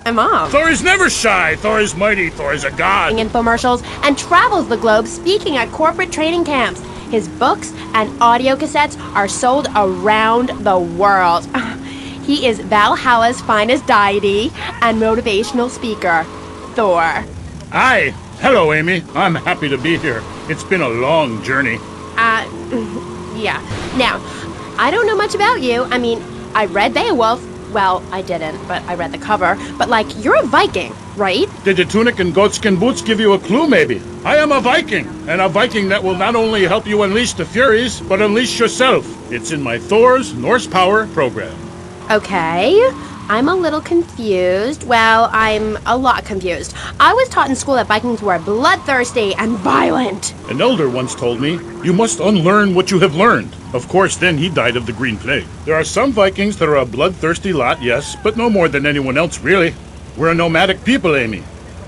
My mom. Thor is never shy. Thor is mighty. Thor is a god. Infomercials and travels the globe speaking at corporate training camps. His books and audio cassettes are sold around the world. He is Valhalla's finest deity and motivational speaker, Thor. Hi. Hello, Amy. I'm happy to be here. It's been a long journey. Yeah. Now, I don't know much about you. I mean, I read Beowulf. Well, I didn't, but I read the cover. But, like, you're a Viking, right? Did the tunic and goatskin boots give you a clue, maybe? I am a Viking, and a Viking that will not only help you unleash the Furies, but unleash yourself. It's in my Thor's Norse Power program. Okay. I'm a little confused. Well, I'm a lot confused. I was taught in school that Vikings were bloodthirsty and violent. An elder once told me, you must unlearn what you have learned. Of course, then he died of the Green Plague. There are some Vikings that are a bloodthirsty lot, yes, but no more than anyone else, really. We're a nomadic people, Amy.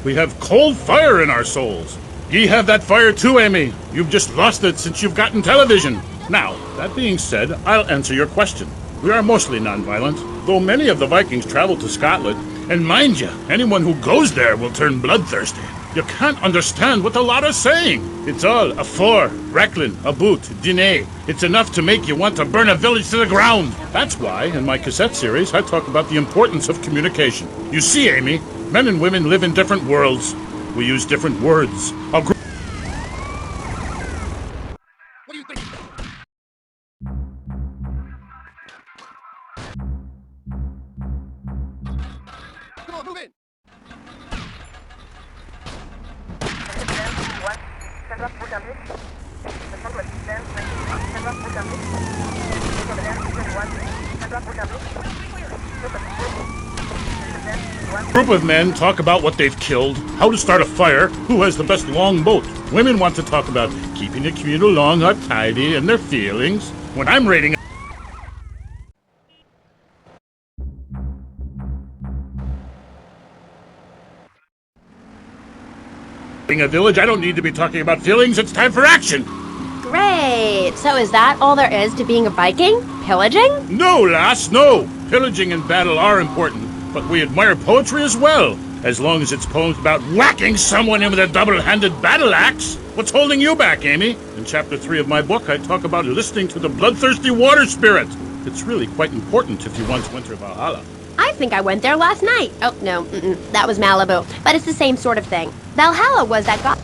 We have cold fire in our souls. Ye have that fire too, Amy. You've just lost it since you've gotten television. Now, that being said, I'll answer your question. We are mostly non-violent, though many of the Vikings travel to Scotland. And mind you, anyone who goes there will turn bloodthirsty. You can't understand what the lot are saying. It's all a for, recklin, a boot, dîner. It's enough to make you want to burn a village to the ground. That's why, in my cassette series, I talk about the importance of communication. You see, Amy, men and women live in different worlds. We use different words. What do you think? Come on, move in! Group of men talk about what they've killed, how to start a fire, who has the best long boat. Women want to talk about keeping the communal long hut tidy and their feelings. When I'm rating a village, I don't need to be talking about feelings. It's time for action. Great. So is that all there is to being a Viking? Pillaging? No, lass, no. Pillaging and battle are important, but we admire poetry as well, as long as it's poems about whacking someone in with a double-handed battle axe. What's holding you back, Amy? In Chapter 3 of my book, I talk about listening to the bloodthirsty water spirit. It's really quite important if you want to enter Valhalla. I think I went there last night. Oh, no, that was Malibu. But it's the same sort of thing. Valhalla was that god.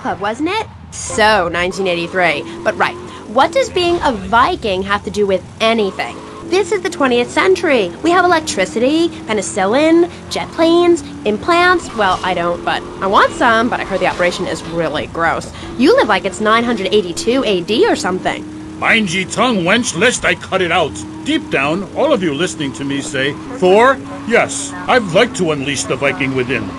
Club, wasn't it? So, 1983. But right, what does being a Viking have to do with anything? This is the 20th century. We have electricity, penicillin, jet planes, implants. Well, I don't, but I want some, but I heard the operation is really gross. You live like it's 982 AD or something. Mind ye tongue, wench, lest I cut it out. Deep down, all of you listening to me say, Thor, yes, I'd like to unleash the Viking within.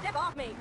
Step off me!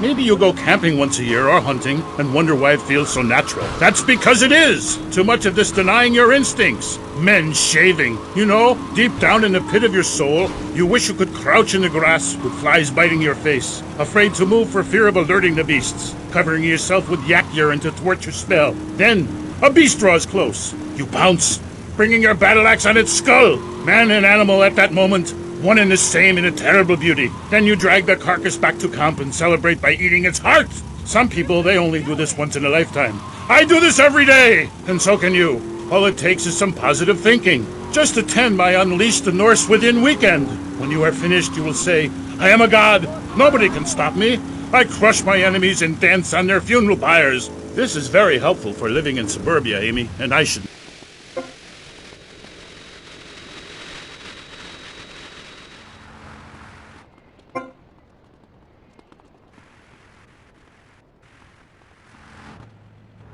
Maybe you go camping once a year or hunting and wonder why it feels so natural. That's because it is! Too much of this denying your instincts. Men shaving. You know, deep down in the pit of your soul, you wish you could crouch in the grass with flies biting your face, afraid to move for fear of alerting the beasts, covering yourself with yak urine to thwart your spell. Then, a beast draws close. You pounce, bringing your battle axe on its skull. Man and animal at that moment, one and the same in a terrible beauty. Then you drag the carcass back to camp and celebrate by eating its heart. Some people, they only do this once in a lifetime. I do this every day, and so can you. All it takes is some positive thinking. Just attend my Unleash the Norse Within weekend. When you are finished, you will say, I am a god. Nobody can stop me. I crush my enemies and dance on their funeral pyres. This is very helpful for living in suburbia, Amy, and I should...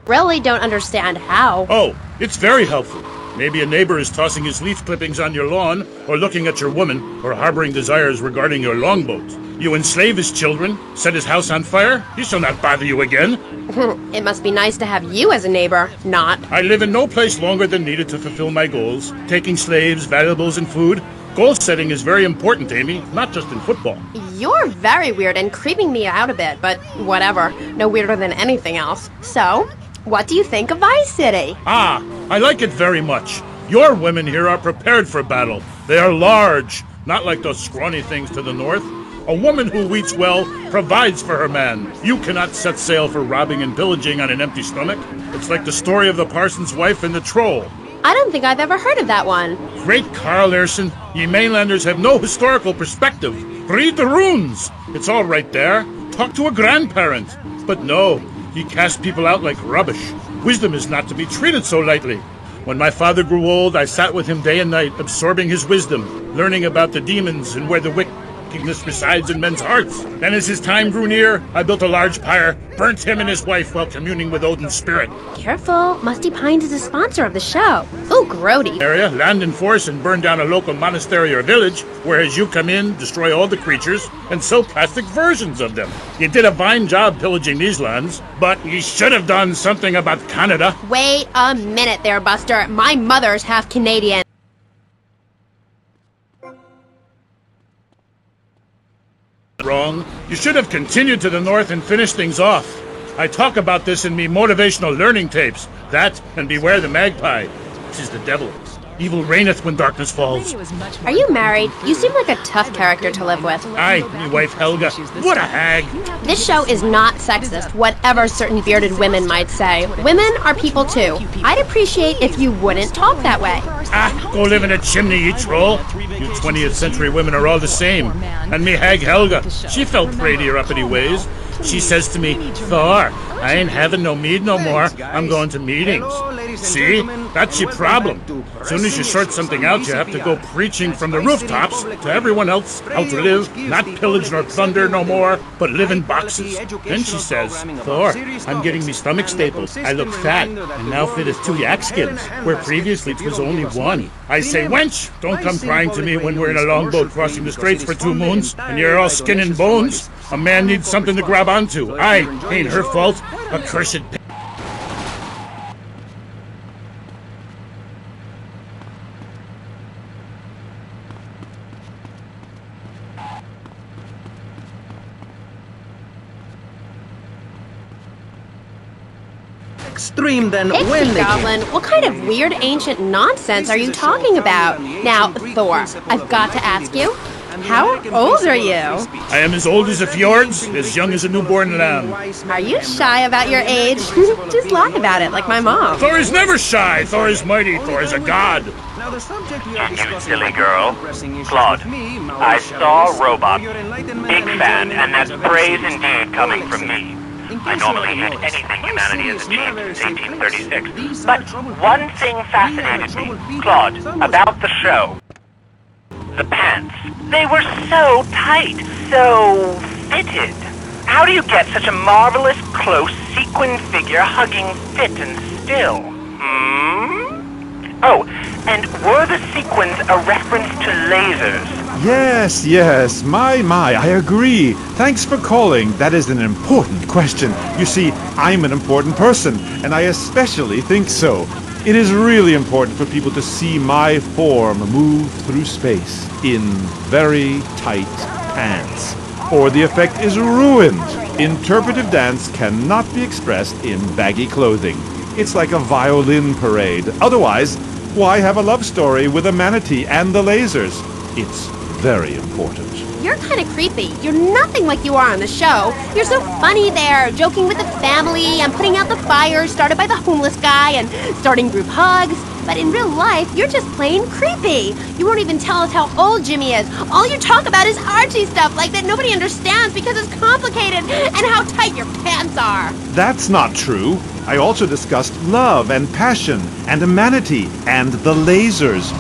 Really don't understand how. Oh, it's very helpful. Maybe a neighbor is tossing his leaf clippings on your lawn, or looking at your woman, or harboring desires regarding your longboat. You enslave his children, set his house on fire, he shall not bother you again. It must be nice to have you as a neighbor, not. I live in no place longer than needed to fulfill my goals, taking slaves, valuables, and food. Goal setting is very important, Amy, not just in football. You're very weird and creeping me out a bit, but whatever. No weirder than anything else. So, what do you think of Vice City? Ah, I like it very much. Your women here are prepared for battle. They are large, not like those scrawny things to the north. A woman who eats well provides for her man. You cannot set sail for robbing and pillaging on an empty stomach. It's like the story of the parson's wife and the troll. I don't think I've ever heard of that one. Great Carl Erson, ye mainlanders have no historical perspective. Read the runes. It's all right there. Talk to a grandparent. But no, he cast people out like rubbish. Wisdom is not to be treated so lightly. When my father grew old, I sat with him day and night, absorbing his wisdom, learning about the demons and where the wickedness resides in men's hearts. Then as his time grew near, I built a large pyre, burnt him and his wife while communing with Odin's spirit. Careful, Musty Pines is a sponsor of the show. Ooh, grody. Area, land in force and burn down a local monastery or village, whereas you come in, destroy all the creatures, and sell plastic versions of them. You did a fine job pillaging these lands, but you should have done something about Canada. Wait a minute there, Buster. My mother's half Canadian. Wrong. You should have continued to the north and finished things off. I talk about this in me motivational learning tapes. That and beware the magpie, which is the devil. Evil reigneth when darkness falls. Are you married? You seem like a tough character to live with. Aye, me wife Helga. What a hag. This show is not sexist, whatever certain bearded women might say. Women are people too. I'd appreciate if you wouldn't talk that way. Ah, go live in a chimney, you troll. You 20th century women are all the same. And me hag Helga, she fell prey to your uppity ways. She says to me, Thor, I ain't having no mead no more. I'm going to meetings. See? That's your problem. Soon as you sort something out, you have to go preaching from the rooftops to everyone else how to live, not pillage nor plunder no more, but live in boxes. Then she says, Thor, I'm getting me stomach staples. I look fat, and now fit as 2 yak skins, where previously 'twas only 1. I say, wench, don't come crying to me when we're in a longboat crossing the straits for 2 moons, and you're all skin and bones. A man needs something to grab onto. Aye, ain't her fault. Accursed p***. Extreme than when Pixie they Goblin, what kind of weird ancient nonsense are you talking about? Now, Thor, I've got to ask you, how old are you? I am as old as the fjords, as young as a newborn lamb. Are you shy about your age? Just lie about it, like my mom. Thor is never shy. Thor is mighty. Thor is a god. Now the subject we You silly girl. Claude, I saw a robot. Big fan, and that praise indeed coming from me. I normally hate anything humanity has achieved since 1836. But one thing fascinated me, Claude, about the show. The pants. They were so tight, so fitted. How do you get such a marvelous, close, sequin figure hugging fit and still? Oh, and were the sequins a reference to lasers? Yes, my, I agree. Thanks for calling. That is an important question. You see, I'm an important person, and I especially think so. It is really important for people to see my form move through space in very tight pants, or the effect is ruined. Interpretive dance cannot be expressed in baggy clothing. It's like a violin parade. Otherwise, why have a love story with a manatee and the lasers? It's very important. You're kind of creepy. You're nothing like you are on the show. You're so funny there, joking with the family and putting out the fires started by the homeless guy and starting group hugs. But in real life, you're just plain creepy. You won't even tell us how old Jimmy is. All you talk about is Archie stuff like that nobody understands because it's complicated and how tight your pants are. That's not true. I also discussed love and passion and a manatee and the lasers.